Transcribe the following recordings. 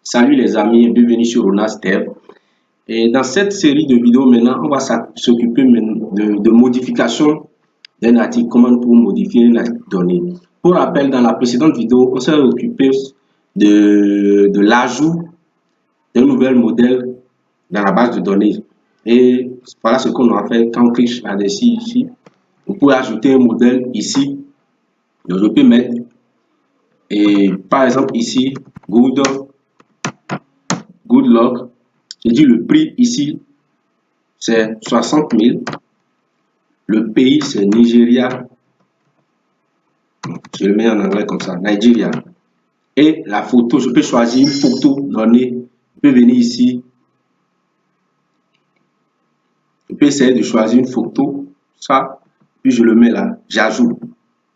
Salut les amis, bienvenue sur Ronas Dev. Et dans cette série de vidéos, maintenant, on va s'occuper de modification d'un article, comment pour modifier une donnée. Pour rappel, dans la précédente vidéo, on s'est occupé de l'ajout d'un nouvel modèle dans la base de données. Et voilà ce qu'on a fait quand on clique là-dessus ici. Vous pouvez ajouter un modèle ici. Donc, je peux mettre, et par exemple ici, good luck. Je dis le prix ici, c'est 60 000. Le pays, c'est Nigeria. Je le mets en anglais comme ça, Nigeria. Et la photo, je peux choisir une photo donnée. Je peux venir ici. Je peux essayer de choisir une photo, ça, puis je le mets là, j'ajoute.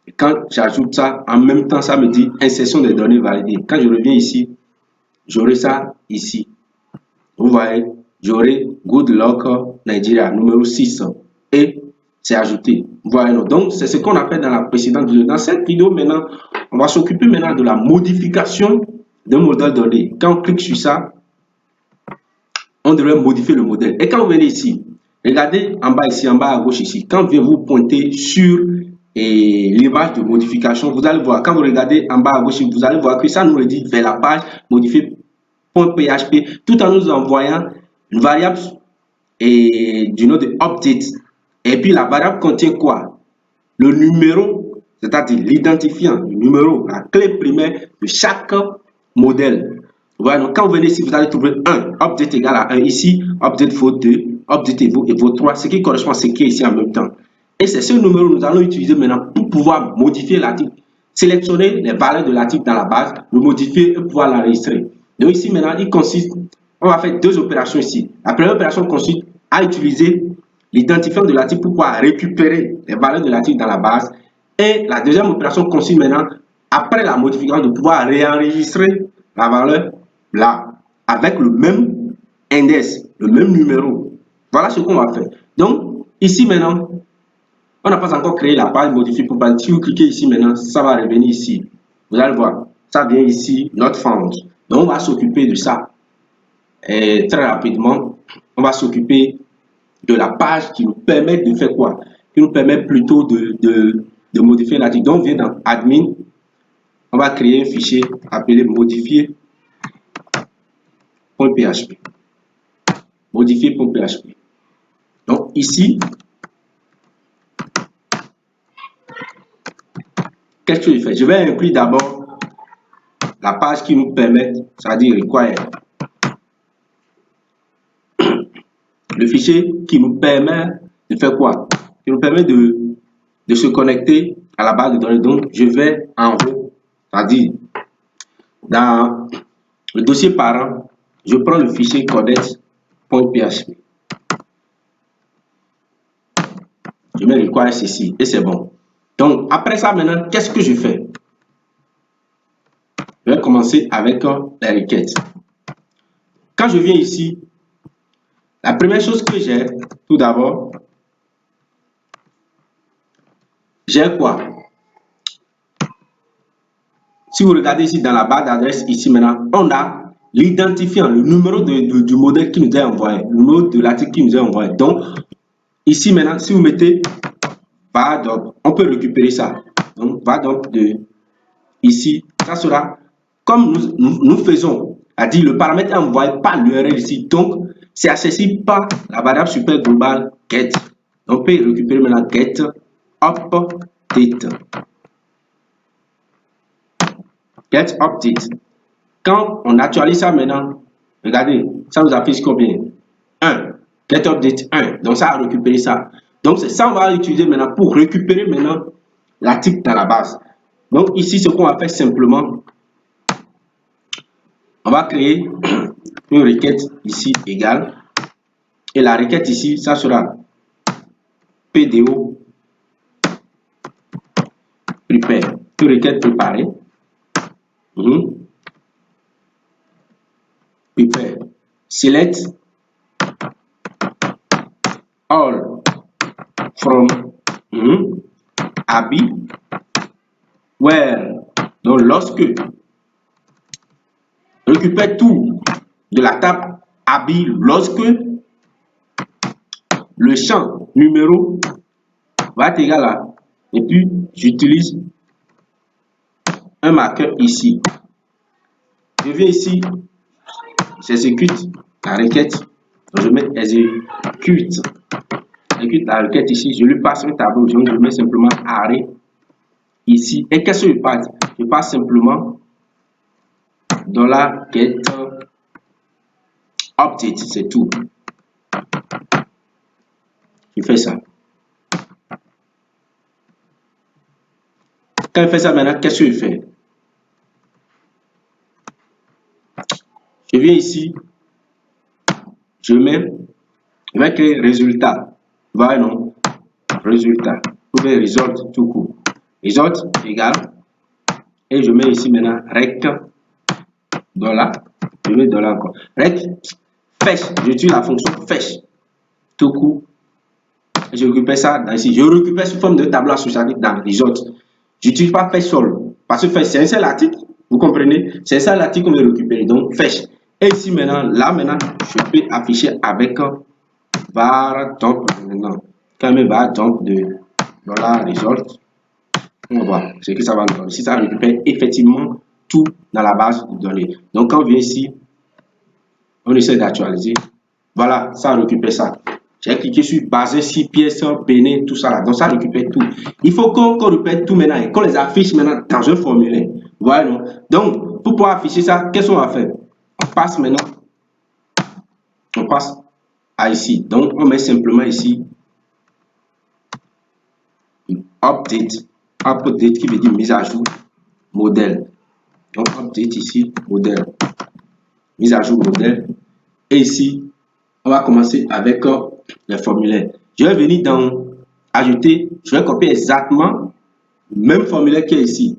Et quand j'ajoute ça, en même temps, ça me dit insertion des données validées. Quand je reviens ici, j'aurai ça ici. Vous voyez, j'aurai Good Luck Nigeria, numéro 6. Et c'est ajouté. Voilà. Donc, c'est ce qu'on a fait dans la précédente vidéo. Dans cette vidéo, maintenant, on va s'occuper maintenant de la modification d'un modèle donné. Quand on clique sur ça, on devrait modifier le modèle. Et quand vous venez ici, regardez en bas ici, en bas à gauche ici. Quand vous pointez sur l'image de modification, vous allez voir, quand vous regardez en bas à gauche, vous allez voir que ça nous redirige vers la page modifier.php tout en nous envoyant une variable du nom de update. Et puis la variable contient quoi? Le numéro, c'est-à-dire l'identifiant, le numéro, la clé primaire de chaque modèle. Voilà, donc quand vous venez ici, vous allez trouver 1, update égale à 1 ici, update vaut 2, update et vaut 3, ce qui correspond à ce qui est ici en même temps. Et c'est ce numéro que nous allons utiliser maintenant pour pouvoir modifier l'article, sélectionner les valeurs de l'article dans la base, le modifier et pouvoir l'enregistrer. Donc ici maintenant, il consiste, on va faire deux opérations ici. La première opération consiste à utiliser l'identifiant de l'article pour pouvoir récupérer les valeurs de l'article dans la base. Et la deuxième opération consiste maintenant, après la modification, de pouvoir réenregistrer la valeur là, avec le même index, le même numéro. Voilà ce qu'on va faire. Donc, ici maintenant, on n'a pas encore créé la page modifiée pour pas. Si vous cliquez ici maintenant, ça va revenir ici. Vous allez voir, ça vient ici, not found. Donc, on va s'occuper de ça. Et très rapidement, on va s'occuper de la page qui nous permet de faire quoi? Qui nous permet plutôt de modifier l'article. Donc, on vient dans admin, on va créer un fichier appelé modifier.php. Modifier.php. Donc, ici, qu'est-ce que je fais? Je vais inclure d'abord la page qui nous permet, c'est-à-dire require. Le fichier qui nous permet de faire quoi? Qui nous permet de se connecter à la base de données. Donc, je vais en haut, c'est-à-dire dans le dossier parent, je prends le fichier codex.php. Je mets require ceci et c'est bon. Donc, après ça, maintenant, qu'est-ce que je fais? Je vais commencer avec les requêtes. Quand je viens ici, la première chose que j'ai, tout d'abord, j'ai quoi? Si vous regardez ici dans la barre d'adresse, ici maintenant, on a l'identifiant, le numéro du modèle qui nous est envoyé, le numéro de l'article qui nous est envoyé. Donc, ici maintenant, si vous mettez var, on peut récupérer ça. Donc, var de ici, ça sera comme nous faisons, c'est-à-dire le paramètre est envoyé par l'URL ici. Donc, c'est accessible par la variable super globale get. Donc, on peut récupérer maintenant get update. Get update. Quand on actualise ça maintenant, regardez, ça nous affiche combien? 1. Get update 1. Donc, ça a récupéré ça. Donc, c'est ça on va utiliser maintenant pour récupérer maintenant l'article dans la base. Donc, ici, ce qu'on va faire simplement, on va créer une requête ici égale. Et la requête ici, ça sera PDO prepare. Une requête préparée. Prepare. Select all from Abi where. Donc lorsque récupère tout de la table habille lorsque le champ numéro va être égal à, et puis j'utilise un marqueur ici. Je viens ici, j'exécute la requête, donc je mets exécute la requête ici, je lui passe un tableau, donc je mets simplement arrêt ici. Et qu'est-ce que je passe? Je passe simplement $get update, c'est tout. Je fais ça. Quand je fais ça maintenant, qu'est-ce que je fais? Je viens ici, je vais créer résultat. Voilà, non? Résultat. Vous pouvez result tout court. Result égale. Et je mets ici maintenant rec dollar. Je mets dollar encore. Rec fetch. J'utilise la fonction fetch tout court. Je récupère ça dans ici. Je récupère sous forme de tableau associatif dans result. J'utilise pas fetch sol. Parce que fetch c'est un seul article. Vous comprenez? C'est un seul article qu'on veut récupérer. Donc fetch. Et ici maintenant, là maintenant, je peux afficher avec var dump maintenant. Quand même var dump de dollar result. On va voir ce que ça va nous donner. Si ça récupère effectivement tout dans la base de données. Donc quand on vient ici, on essaie d'actualiser. Voilà, ça récupère ça. J'ai cliqué sur base 6 pièces, Bénin, tout ça là. Donc ça récupère tout. Il faut qu'on récupère tout maintenant et qu'on les affiche maintenant dans un formulaire. Voilà. Non? Donc, pour pouvoir afficher ça, qu'est-ce qu'on va faire? On passe maintenant. On passe à ici. Donc, on met simplement ici update. Update qui veut dire mise à jour modèle. Donc, update ici, modèle. Mise à jour modèle. Et ici, on va commencer avec les formulaires. Je vais venir dans ajouter, je vais copier exactement le même formulaire qui est ici.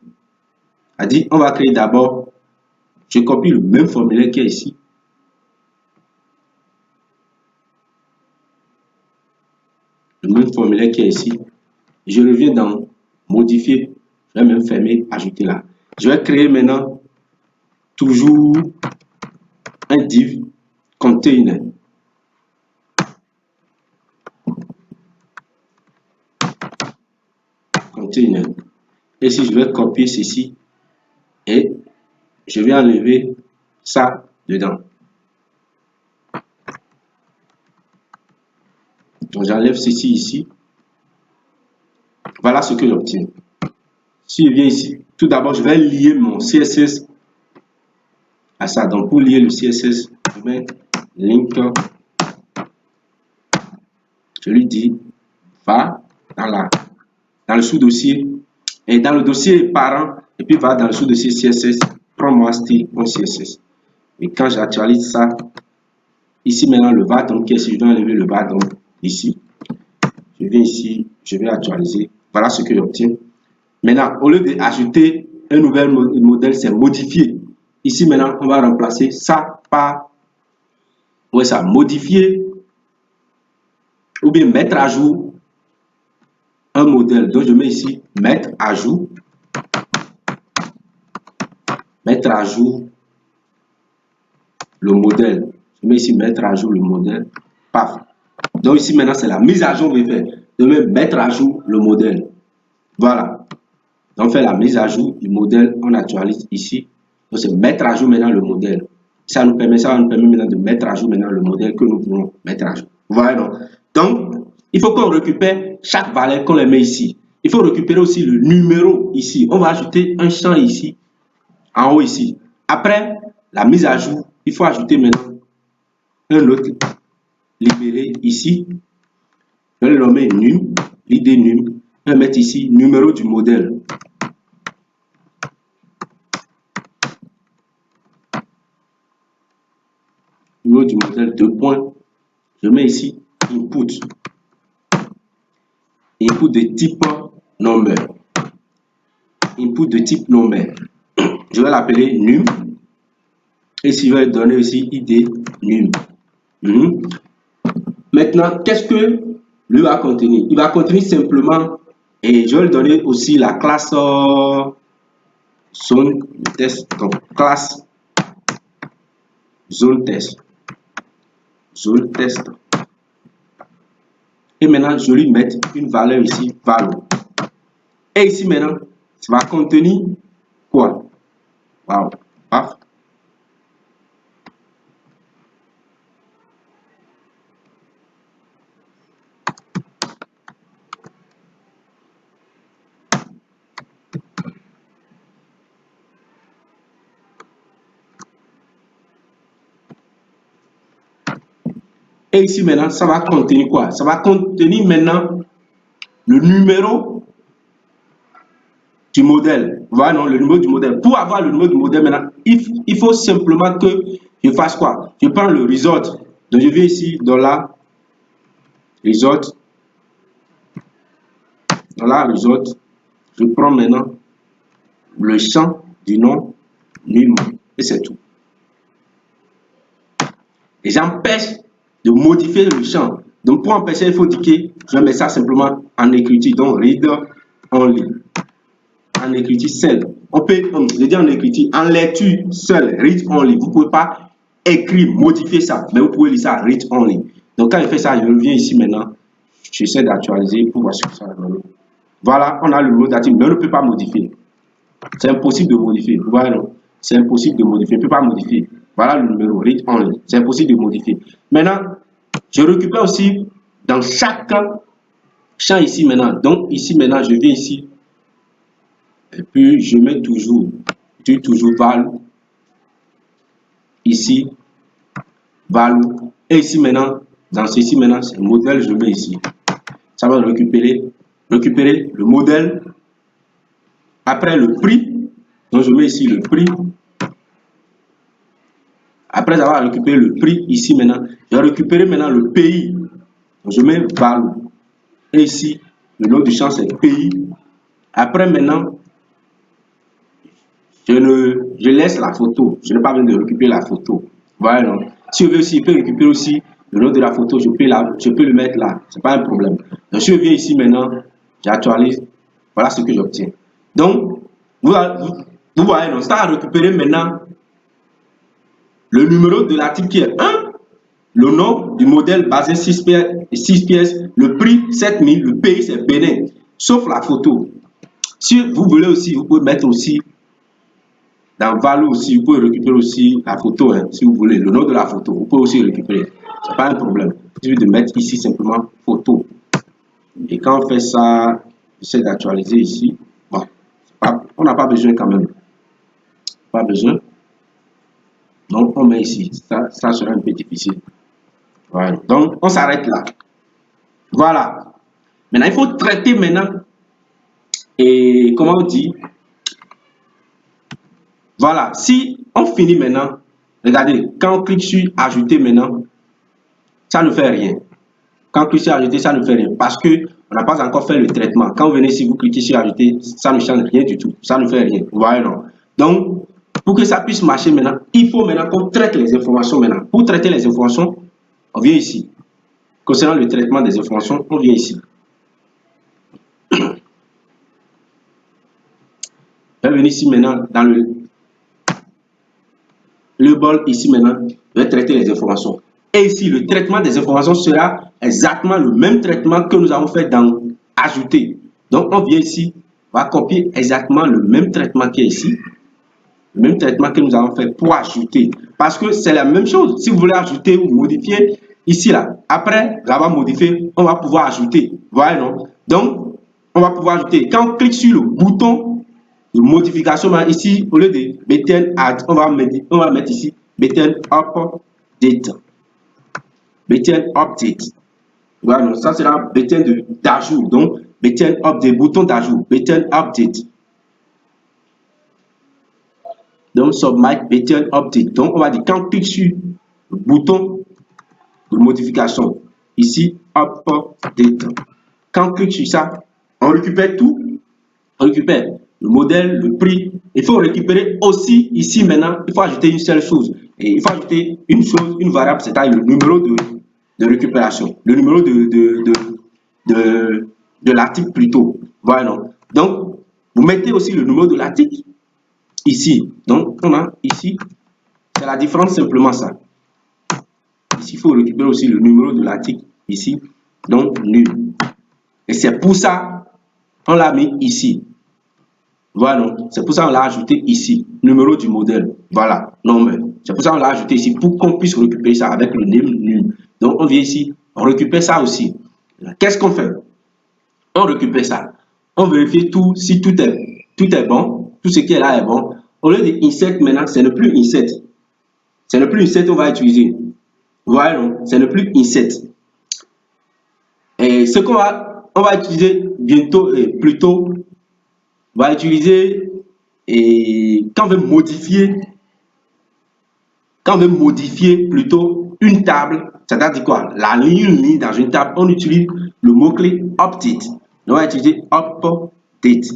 C'est-à-dire, on va créer d'abord, je copie le même formulaire qui est ici. Le même formulaire qui est ici. Je reviens dans modifier, je vais même fermer, ajouter là. Je vais créer maintenant toujours un div container. Container. Et si je vais copier ceci et je vais enlever ça dedans. Donc j'enlève ceci ici. Voilà ce que j'obtiens. Si je viens ici, tout d'abord je vais lier mon CSS à ça. Donc pour lier le CSS, je mets link. Je lui dis va dans le sous-dossier et dans le dossier parent et puis va dans le sous-dossier CSS. Prends-moi style mon CSS. Et quand j'actualise ça, ici maintenant le va donc si je dois enlever le va donc ici. Je viens ici, je vais actualiser. Voilà ce que j'obtiens. Maintenant, au lieu d'ajouter un nouvel modèle, c'est modifier. Ici maintenant, on va remplacer ça par modifier ou bien mettre à jour un modèle. Donc je mets ici mettre à jour le modèle. Je mets ici mettre à jour le modèle. Paf. Donc ici maintenant c'est la mise à jour. Je vais mettre à jour le modèle. Voilà. Donc on fait la mise à jour du modèle. On actualise ici. Donc c'est mettre à jour maintenant le modèle. Ça va nous permettre maintenant de mettre à jour maintenant le modèle que nous voulons mettre à jour. Voilà. Donc il faut qu'on récupère chaque valeur qu'on les met ici. Il faut récupérer aussi le numéro ici. On va ajouter un champ ici, en haut ici. Après la mise à jour, il faut ajouter maintenant un autre libéré ici. Je vais le nommer num, l'id num. Je vais mettre ici numéro du modèle. Numéro du modèle, 2 points. Je mets ici input. Input de type number. Input de type number. Je vais l'appeler num. Et si je vais donner aussi id num. Maintenant, qu'est-ce que lui va contenir? Il va contenir simplement, et je vais lui donner aussi la classe zone de test, donc classe zone test. Zone test. Et maintenant, je lui mets une valeur ici, value. Et ici maintenant, ça va contenir quoi? Wow. Paf. Et ici maintenant, ça va contenir quoi? Ça va contenir maintenant le numéro du modèle. Voilà, non, le numéro du modèle. Pour avoir le numéro du modèle maintenant, il faut simplement que je fasse quoi? Je prends le result. Donc je vais ici dans la result. Dans la result, je prends maintenant le champ du nom num et c'est tout. Et j'empêche de modifier le champ. Donc pour empêcher, il faut dire que je vais mettre ça simplement en écriture. Donc reader only. En écriture seule. On peut, je dis en écriture, en lecture seule, read only. Vous ne pouvez pas écrire, modifier ça, mais vous pouvez lire ça, read only. Donc quand je fais ça, je reviens ici maintenant. J'essaie d'actualiser pour voir ce que ça donne. Voilà, on a le mot d'actif, mais on ne peut pas modifier. C'est impossible de modifier. Voilà, c'est impossible de modifier. On ne peut pas modifier. Voilà le numéro, read only. C'est impossible de modifier. Maintenant, je récupère aussi dans chaque champ ici maintenant. Donc ici maintenant, je viens ici. Et puis je mets toujours value. Ici, value. Et ici maintenant, dans ceci maintenant, c'est le modèle, je mets ici. Ça va récupérer le modèle. Après le prix, donc je mets ici le prix. Après avoir récupéré le prix ici maintenant, je vais récupérer maintenant le pays. Donc je mets value. Et ici, le nom du champ c'est pays. Après maintenant, je laisse la photo. Je n'ai pas besoin de récupérer la photo. Voilà. Donc, si je veux aussi, je peux récupérer aussi le nom de la photo. Je peux le mettre là. Ce n'est pas un problème. Donc si je viens ici maintenant, j'actualise. Voilà ce que j'obtiens. Donc, vous voyez, donc, ça a récupéré maintenant le numéro de l'article qui est 1, le nom du modèle basé 6 pièces, le prix 7000, le pays c'est Bénin, sauf la photo. Si vous voulez aussi, vous pouvez mettre aussi dans value aussi, vous pouvez récupérer aussi la photo, hein, si vous voulez, le nom de la photo, vous pouvez aussi récupérer. Ce n'est pas un problème. Il suffit de mettre ici simplement photo. Et quand on fait ça, j'essaie d'actualiser ici. Bon, on n'a pas besoin quand même. Pas besoin. Donc, on met ici. Ça sera un peu difficile. Voilà. Donc, on s'arrête là. Voilà. Maintenant, il faut traiter maintenant. Et comment on dit? Voilà. Si on finit maintenant, regardez, quand on clique sur ajouter maintenant, ça ne fait rien. Quand on clique sur ajouter, ça ne fait rien. Parce qu'on n'a pas encore fait le traitement. Quand vous venez ici, vous cliquez sur ajouter, ça ne change rien du tout. Ça ne fait rien. Vous voyez, non? Donc, pour que ça puisse marcher maintenant, il faut maintenant qu'on traite les informations maintenant. Pour traiter les informations, on vient ici. Concernant le traitement des informations, on vient ici. Je vais venir ici maintenant dans le bol ici maintenant, je vais traiter les informations. Et ici, le traitement des informations sera exactement le même traitement que nous avons fait dans ajouter. Donc, on vient ici, on va copier exactement le même traitement qui est ici. Le même traitement que nous avons fait pour ajouter. Parce que c'est la même chose. Si vous voulez ajouter ou modifier, ici, là, après l'avoir modifié, on va pouvoir ajouter. Voyez, non? Donc, on va pouvoir ajouter. Quand on clique sur le bouton de modification, ici, au lieu de button add, on va mettre ici button update. Button update. Voilà, donc ça sera button d'ajout. Donc, button update, bouton d'ajout, button update. Donc, submit button update. Donc, on va dire quand on clique sur le bouton de modification, ici, update. Quand on clique sur ça, on récupère tout. On récupère le modèle, le prix. Il faut récupérer aussi ici maintenant, il faut ajouter une seule chose. Et il faut ajouter une chose, une variable, c'est-à-dire le numéro de récupération. Le numéro de l'article plutôt. Voilà. Donc, vous mettez aussi le numéro de l'article ici. Donc, on a ici C'est la différence, simplement ça. Ici, il faut récupérer aussi le numéro de l'article ici, donc nul. Et c'est pour ça on l'a mis ici. Voilà, c'est pour ça qu'on l'a ajouté ici, numéro du modèle. Voilà, non mais c'est pour ça qu'on l'a ajouté ici, pour qu'on puisse récupérer ça avec le name nul. Donc on vient ici, on récupère ça aussi. Qu'est-ce qu'on fait? On récupère ça. On vérifie tout, si tout est bon, tout ce qui est là est bon. Au lieu de insert maintenant, c'est ne plus insert. C'est ne plus insert qu'on va utiliser. Voilà, c'est ne plus insert. Et ce qu'on va utiliser bientôt, plutôt, on va utiliser, et quand on veut modifier plutôt une table, c'est-à-dire quoi? La ligne dans une table, on utilise le mot-clé update. On va utiliser update.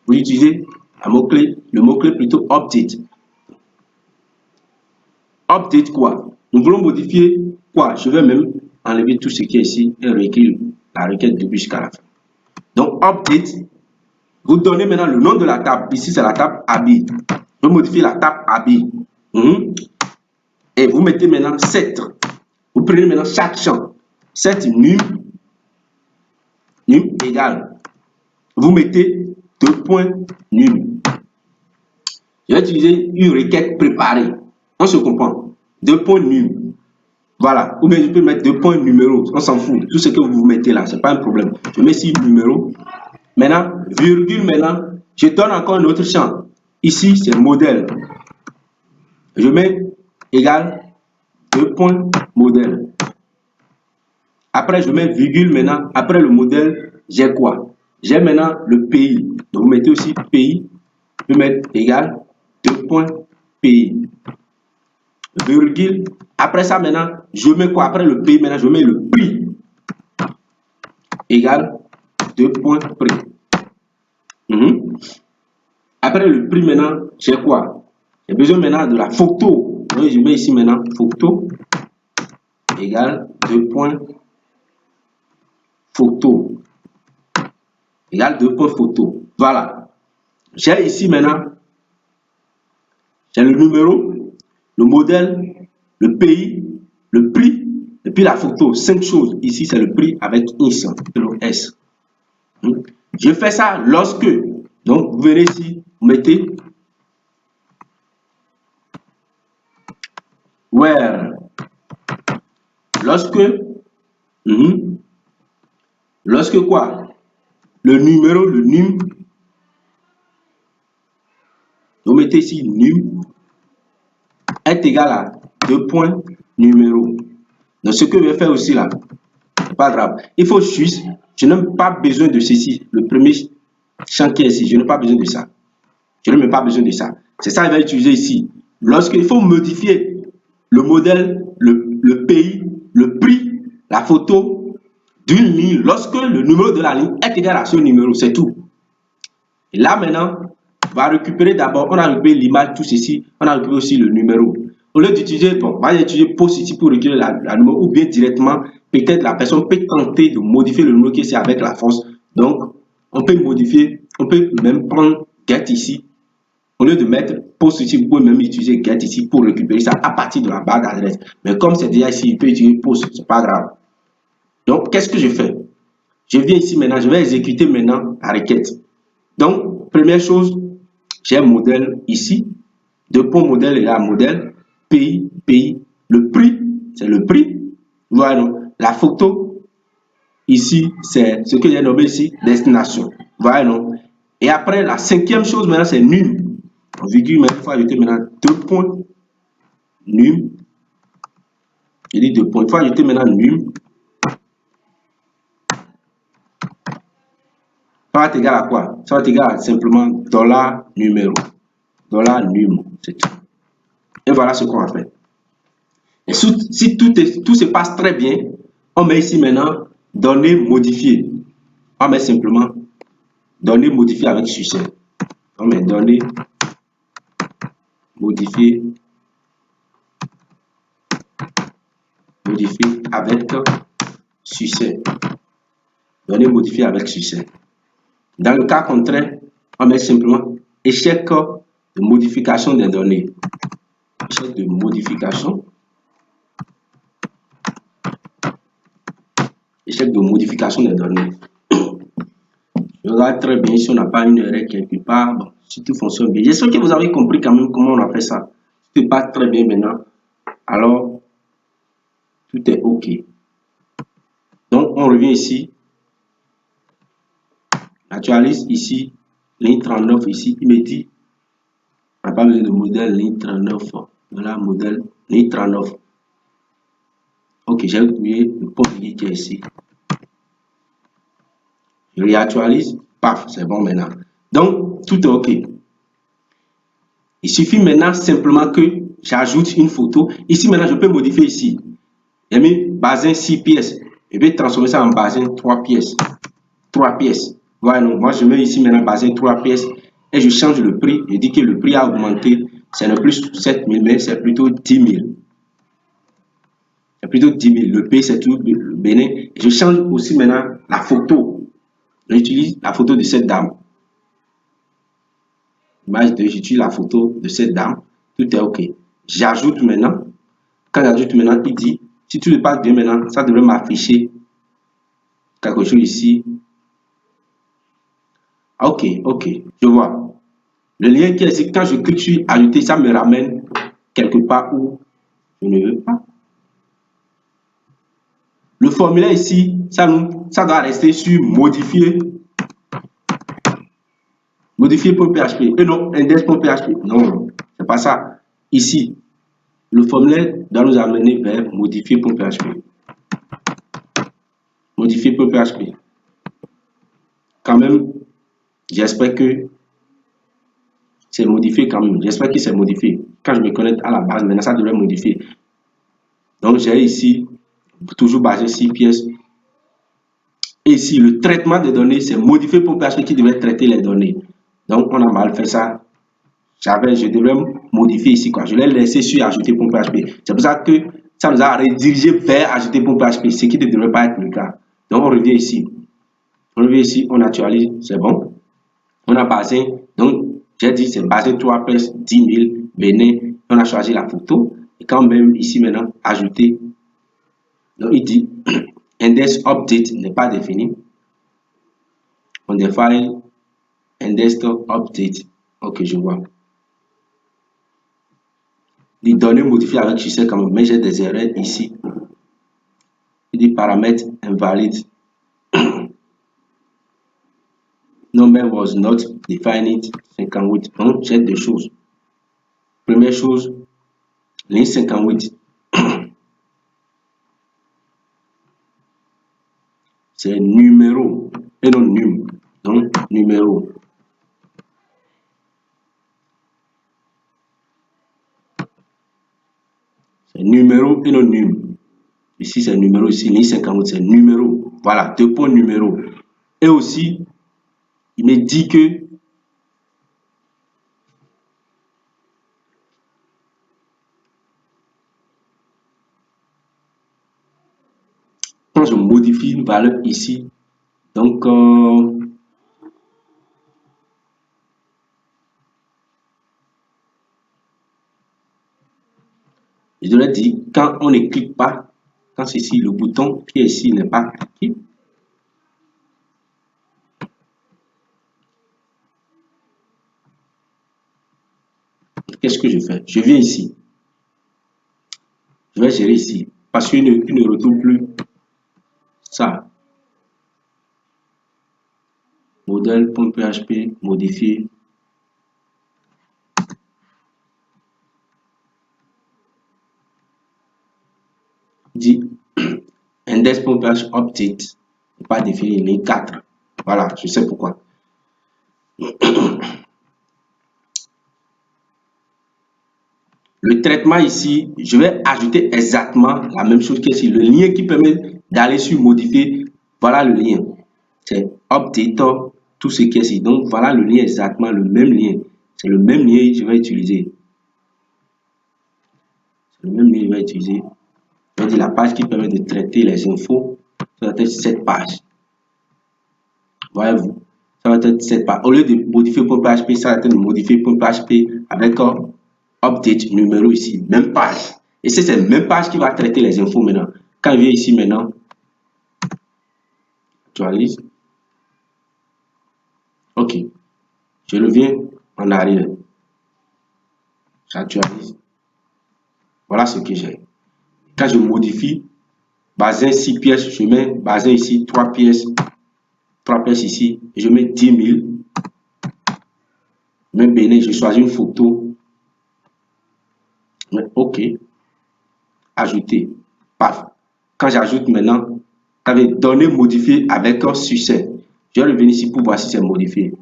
Vous utilisez le mot-clé plutôt update. Update quoi? Nous voulons modifier quoi? Je vais même enlever tout ce qui est ici et réécrire la requête depuis jusqu'à la fin. Donc update, vous donnez maintenant le nom de la table. Ici c'est la table habit. Vous modifiez la table habit. Et vous mettez maintenant 7. Vous prenez maintenant chaque champ. 7 num égale. Vous mettez 2 points num. Je vais utiliser une requête préparée. On se comprend. 2 points num. Voilà. Ou bien je peux mettre 2 points numéro. On s'en fout. Tout ce que vous mettez là, ce n'est pas un problème. Je mets ici numéro. Maintenant, virgule maintenant. Je donne encore un autre champ. Ici, c'est modèle. Je mets égal 2 points modèle. Après, je mets virgule maintenant. Après le modèle, j'ai quoi? J'ai maintenant le pays. Donc, vous mettez aussi pays. Je vais mettre égal 2 points pays. Virgule. Après ça, maintenant, je mets quoi? Après le pays, maintenant, je mets le prix. Égal 2 points prix. Après le prix, maintenant, j'ai quoi? J'ai besoin maintenant de la photo. Donc, je mets ici maintenant photo égale 2 points photo. Égale 2 points photo. Voilà. J'ai ici maintenant, j'ai le numéro, le modèle, le pays, le prix, et puis la photo. 5 choses. Ici, c'est le prix avec un S. Je fais ça lorsque, donc vous verrez ici, vous mettez where. Lorsque quoi? Le numéro, le num. Vous mettez ici num est égal à 2 points numéro. Donc ce que je vais faire aussi là, c'est pas grave. Il faut juste, je n'ai pas besoin de ceci. Le premier champ qui est ici, je n'ai pas besoin de ça. Je n'ai même pas besoin de ça. C'est ça qu'il va utiliser ici. Lorsqu'il faut modifier le modèle, le pays, le prix, la photo d'une ligne, lorsque le numéro de la ligne est égal à ce numéro, c'est tout. Et là maintenant, on va récupérer d'abord, on a récupéré l'image, tout ceci, on a récupéré aussi le numéro. Au lieu d'utiliser, bon, on va utiliser post ici pour récupérer la numéro, ou bien directement, peut-être la personne peut tenter de modifier le numéro qui est ici avec la force. Donc, on peut modifier, on peut même prendre get ici. Au lieu de mettre post ici, vous pouvez même utiliser get ici pour récupérer ça à partir de la barre d'adresse. Mais comme c'est déjà ici, il peut utiliser post, c'est pas grave. Donc, qu'est-ce que je fais? Je viens ici maintenant, je vais exécuter maintenant la requête. Donc, première chose, j'ai un modèle ici. 2 points modèle égale modèle. Pays, pays. Le prix, c'est le prix. Voilà. La photo, ici, c'est ce que j'ai nommé ici, destination. Voilà. Et après, la cinquième chose maintenant, c'est num. En virgule, il faut ajouter maintenant 2 points. Num. Je dis 2 points. Il faut ajouter maintenant num. Ça va être égal à quoi? Ça va être égal à simplement dollar numéro. Dollar num. C'est tout. Et voilà ce qu'on va faire. Et si tout se passe très bien, on met ici maintenant données modifiées. On met simplement données modifiées avec succès. On met données modifiées avec succès. Données modifiées avec succès. Dans le cas contraire, on met simplement échec de modification des données. échec de modification. Échec de modification des données. Je regarde très bien si on n'a pas une erreur quelque part. Bon, si tout fonctionne bien. J'espère que vous avez compris quand même comment on a fait ça. Si tout passe très bien maintenant, alors tout est OK. Donc, on revient ici. Actualise ici. Ligne 39 ici. Il me dit, on n'a pas besoin de modèle ligne 39. Voilà, modèle ligne 39. OK, j'ai oublié le pont qui est ici. Je réactualise. Paf, c'est bon maintenant. Donc, tout est OK. Il suffit maintenant simplement que j'ajoute une photo. Ici, maintenant, je peux modifier ici. J'ai mis basin 6 pièces. Je vais transformer ça en basin 3 pièces. 3 pièces. Voilà, donc moi, je mets ici maintenant basin 3 pièces et je change le prix. Je dis que le prix a augmenté. Ce n'est plus 7 000, mais c'est plutôt 10 000. C'est plutôt 10 000. Le pays, c'est tout le Bénin. Je change aussi maintenant la photo. J'utilise la photo de cette dame. Image 2, j'utilise la photo de cette dame. Tout est OK. J'ajoute maintenant. Quand j'ajoute maintenant, il dit, si tout se passe bien maintenant, ça devrait m'afficher quelque chose ici. OK, OK, je vois. Le lien qui est ici, quand je clique sur ajouter, ça me ramène quelque part où je ne veux pas. Le formulaire ici, ça doit rester sur modifier. Modifier.php et non index.php. Non, c'est pas ça. Ici, le formulaire doit nous amener vers modifier.php. Modifier.php. Quand même, j'espère que c'est modifié quand même. J'espère que c'est modifié. Quand je me connecte à la base, maintenant ça devrait modifier. Donc j'ai ici, toujours basé 6 pièces. Et ici, le traitement des données, c'est modifier.php qui devait traiter les données. Donc on a mal fait ça. Je devrais modifier ici quoi. Je l'ai laissé sur ajouter.php. C'est pour ça que ça nous a redirigé vers ajouter.php, ce qui ne devrait pas être le cas. Donc on revient ici. On revient ici, on actualise, c'est bon. On a basé, donc j'ai dit c'est basé 3 pièces, 10 000, Bénin. On a choisi la photo. Et quand même ici maintenant, ajouter. Donc il dit index update n'est pas défini. On définit index update. Ok, je vois. Les données modifiées avec succès quand même, mais j'ai des erreurs ici. Il dit paramètres invalides. Number was not defined 58. Donc j'ai deux choses. Première chose, ligne 58. C'est numéro et non num. Donc numéro. C'est numéro et non num. Ici c'est numéro, ici ligne 58 c'est numéro. Voilà, deux points numéro. Et aussi, il me dit que quand je modifie une valeur ici, donc je devrais dire quand on ne clique pas, quand c'est ici le bouton qui est ici n'est pas cliqué. Qu'est-ce que je fais? Je viens ici. Je vais gérer ici. Parce qu'il ne retrouve plus ça. Modèle.php, modifier. Dit index.php update. Pas défini, ligne 4. Voilà, je sais pourquoi. Le traitement ici, je vais ajouter exactement la même chose que ici. Le lien qui permet d'aller sur modifier, voilà le lien. C'est update, tout ce qui est ici. Donc voilà le lien exactement, le même lien. C'est le même lien que je vais utiliser. C'est le même lien que je vais utiliser. Je vais dire la page qui permet de traiter les infos. Ça va être cette page. Voyez-vous, ça va être cette page. Au lieu de modifier.php, ça va être modifier.php avec update numéro ici, même page. Et c'est cette même page qui va traiter les infos maintenant. Quand je viens ici maintenant, actualise. Ok. Je reviens en arrière. J'actualise. Voilà ce que j'ai. Quand je modifie, bazin 6 pièces, je mets bazin ici, 3 pièces. 3 pièces ici. Et je mets 10 000. Je mets Bénin, je choisis une photo. Je mets OK. Ajouter. Paf. Quand j'ajoute maintenant, ça veut donner modifié avec un succès. Je vais revenir ici pour voir si c'est modifié.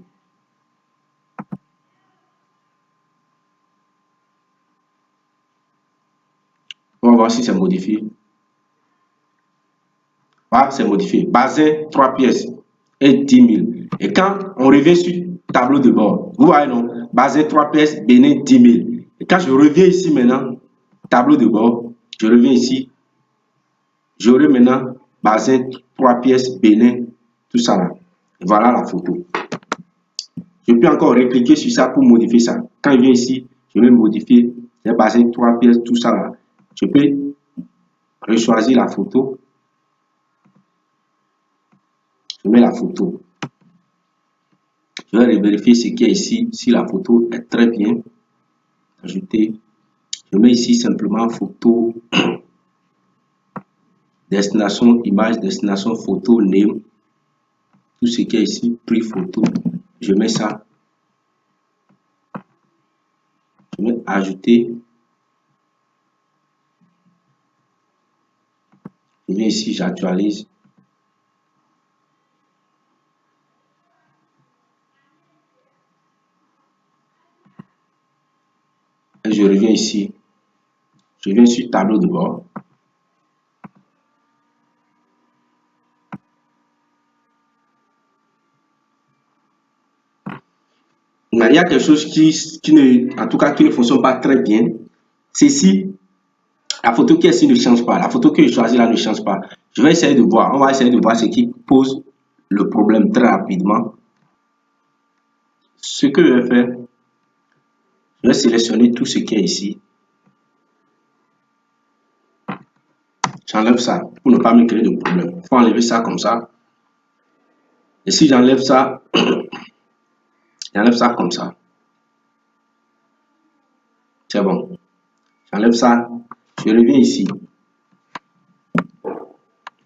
On va voir si c'est modifié. Ah, c'est modifié. Bazin, 3 pièces et 10 000. Et quand on revient sur le tableau de bord, vous voyez non? Bazin, 3 pièces, Bénin, 10 000. Et quand je reviens ici maintenant, tableau de bord, je reviens ici. J'aurai maintenant bazin, 3 pièces, Bénin, tout ça là. Voilà la photo. Je peux encore récliquer sur ça pour modifier ça. Quand je viens ici, je vais modifier les bazin, 3 pièces, tout ça là. Je peux rechoisir la photo. Je mets la photo. Je vais vérifier ce qu'il y a ici. Si la photo est très bien. Ajouter. Je mets ici simplement photo. Destination image, destination photo, name. Tout ce qu'il y a ici. Prix photo. Je mets ça. Je mets ajouter. Je viens ici, j'actualise. Et je reviens ici. Je viens sur tableau de bord. Il y a quelque chose qui ne, en tout cas, qui ne fonctionne pas très bien. C'est si la photo qui est ici ne change pas. La photo que je choisis là ne change pas. Je vais essayer de voir. On va essayer de voir ce qui pose le problème très rapidement. Ce que je vais faire, je vais sélectionner tout ce qui est ici. J'enlève ça pour ne pas me créer de problème. Il faut enlever ça comme ça. Et si j'enlève ça, j'enlève ça comme ça. C'est bon. J'enlève ça. Je reviens ici.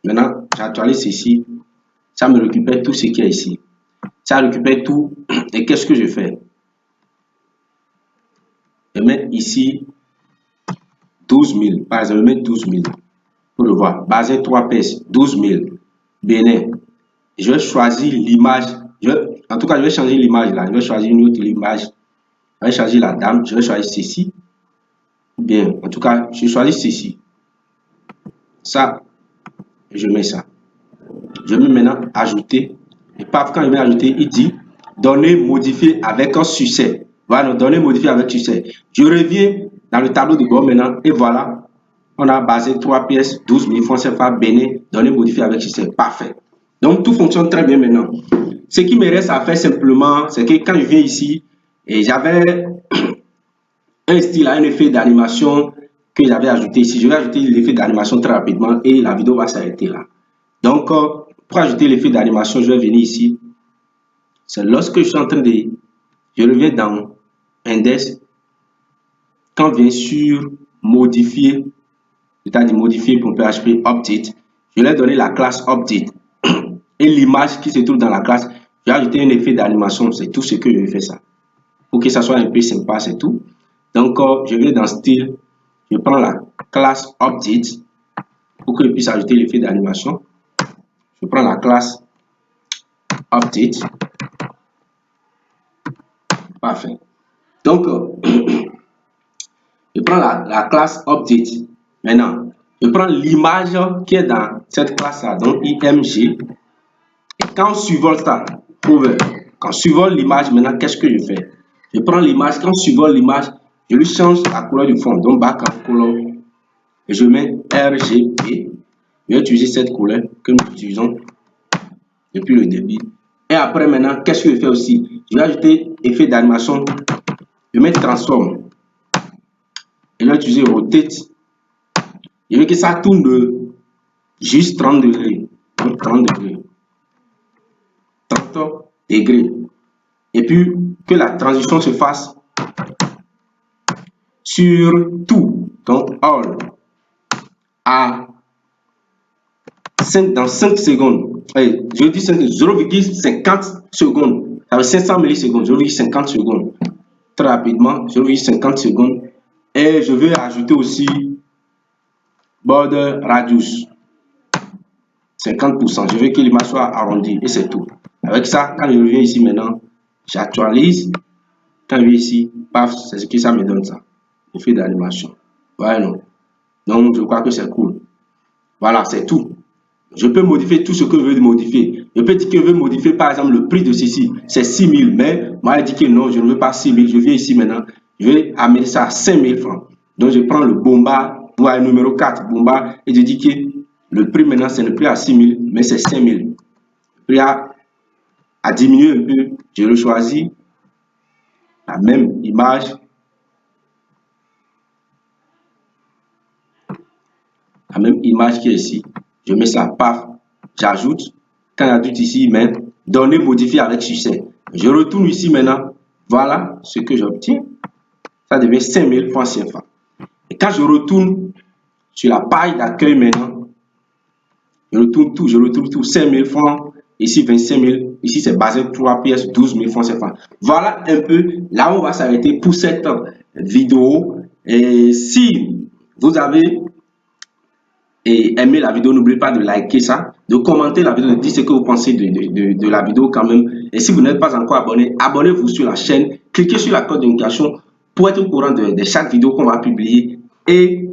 Maintenant, j'actualise ici. Ça me récupère tout ce qui est ici. Ça récupère tout. Et qu'est-ce que je fais? Je mets ici 12 000. Par exemple, je mets 12 000. Pour le voir. Basé 3 pièces. 12 000. Bénin. Je vais choisir l'image. En tout cas, je vais changer l'image là. Je vais choisir une autre image. Je vais choisir la dame. Je vais choisir ceci. Bien. En tout cas, je choisis ceci. Ça. Je mets ça. Je mets maintenant ajouter. Et paf, quand je vais ajouter, il dit donner modifier avec un succès. Voilà, donner modifier avec succès. Je reviens dans le tableau de bord maintenant et voilà. On a basé 3 pièces, 12 000 francs CFA, Bénin, donner modifier avec succès. Parfait. Donc tout fonctionne très bien maintenant. Ce qui me reste à faire simplement, c'est que quand je viens ici, et j'avais un style, un effet d'animation que j'avais ajouté ici. Je vais ajouter l'effet d'animation très rapidement et la vidéo va s'arrêter là. Donc, pour ajouter l'effet d'animation, je vais venir ici. C'est lorsque je suis en train de... Je reviens dans Index. Quand on vient sur modifier, c'est-à-dire modifier pour PHP Update, je vais donner la classe Update. Et l'image qui se trouve dans la classe, je vais ajouter un effet d'animation. C'est tout ce que je vais faire ça. Pour que ça soit un peu sympa, c'est tout. Donc, je vais dans style, je prends la classe Update pour que je puisse ajouter l'effet d'animation. Je prends la classe Update. Parfait. Donc, je prends la classe Update. Maintenant, je prends l'image qui est dans cette classe-là, donc IMG. Et quand on survole ça, quand on survole l'image, maintenant, qu'est-ce que je fais? Je prends l'image, quand on survole l'image, je lui change la couleur du fond, donc background color. Et je mets RGB. Je vais utiliser cette couleur que nous utilisons depuis le début. Et après, maintenant, qu'est-ce que je fais aussi? Je vais ajouter effet d'animation. Je mets transform. je vais utiliser rotate. Je veux que ça tourne de juste 30 degrés. Donc 30 degrés. 30 degrés. Et puis que la transition se fasse sur tout. Donc all à 5 dans 5 secondes. Allez, je dis 0,50 secondes. Avec 500 millisecondes, 0,50 secondes. Très rapidement, 0,50 secondes. Et je vais ajouter aussi border radius 50%. Je veux que l'image soit arrondie et c'est tout. Avec ça, quand je reviens ici maintenant, j'actualise. Quand je viens ici, paf, c'est ce que ça me donne ça. Je fais de l'animation. Voilà, non. Donc, je crois que c'est cool. Voilà, c'est tout. Je peux modifier tout ce que je veux modifier. Je peux dire que je veux modifier, par exemple, le prix de ceci. C'est 6 000. Mais moi, je dis que non, je ne veux pas 6 000. Je viens ici maintenant. Je vais amener ça à 5 000 francs. Donc, je prends le bomba, voilà, le numéro 4, bomba, et je dis que le prix maintenant, c'est le prix à 6 000, mais c'est 5 000. Le prix a diminué un peu. Je le choisis. La même image. La même image qui est ici. Je mets ça, paf, j'ajoute. Quand j'ajoute ici, mais donner, modifier avec succès. Je retourne ici maintenant. Voilà ce que j'obtiens. Ça devient 5000 francs CFA. Et quand je retourne sur la page d'accueil maintenant, je retrouve tout, 5000 francs. Ici, 25 000. Ici, c'est basé 3 pièces, 12 000 francs CFA. Voilà un peu là où on va s'arrêter pour cette vidéo. Et si vous avez aimé la vidéo, n'oubliez pas de liker ça, de commenter la vidéo, de dire ce que vous pensez de la vidéo quand même. Et si vous n'êtes pas encore abonné, abonnez-vous sur la chaîne, cliquez sur la cloche de notification pour être au courant de chaque vidéo qu'on va publier. Et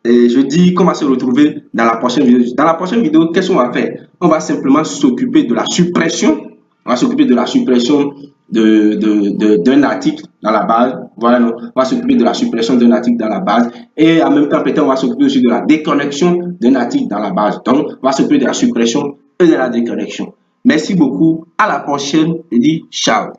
je dis qu'on va se retrouver dans la prochaine vidéo. Dans la prochaine vidéo, qu'est-ce qu'on va faire? On va simplement s'occuper de la suppression. On va s'occuper de la suppression d'un article dans la base. Voilà, non. On va s'occuper de la suppression d'un article dans la base. Et en même temps, peut-être on va s'occuper aussi de la déconnexion d'un article dans la base. Donc, on va s'occuper de la suppression et de la déconnexion. Merci beaucoup. À la prochaine. Je dis ciao.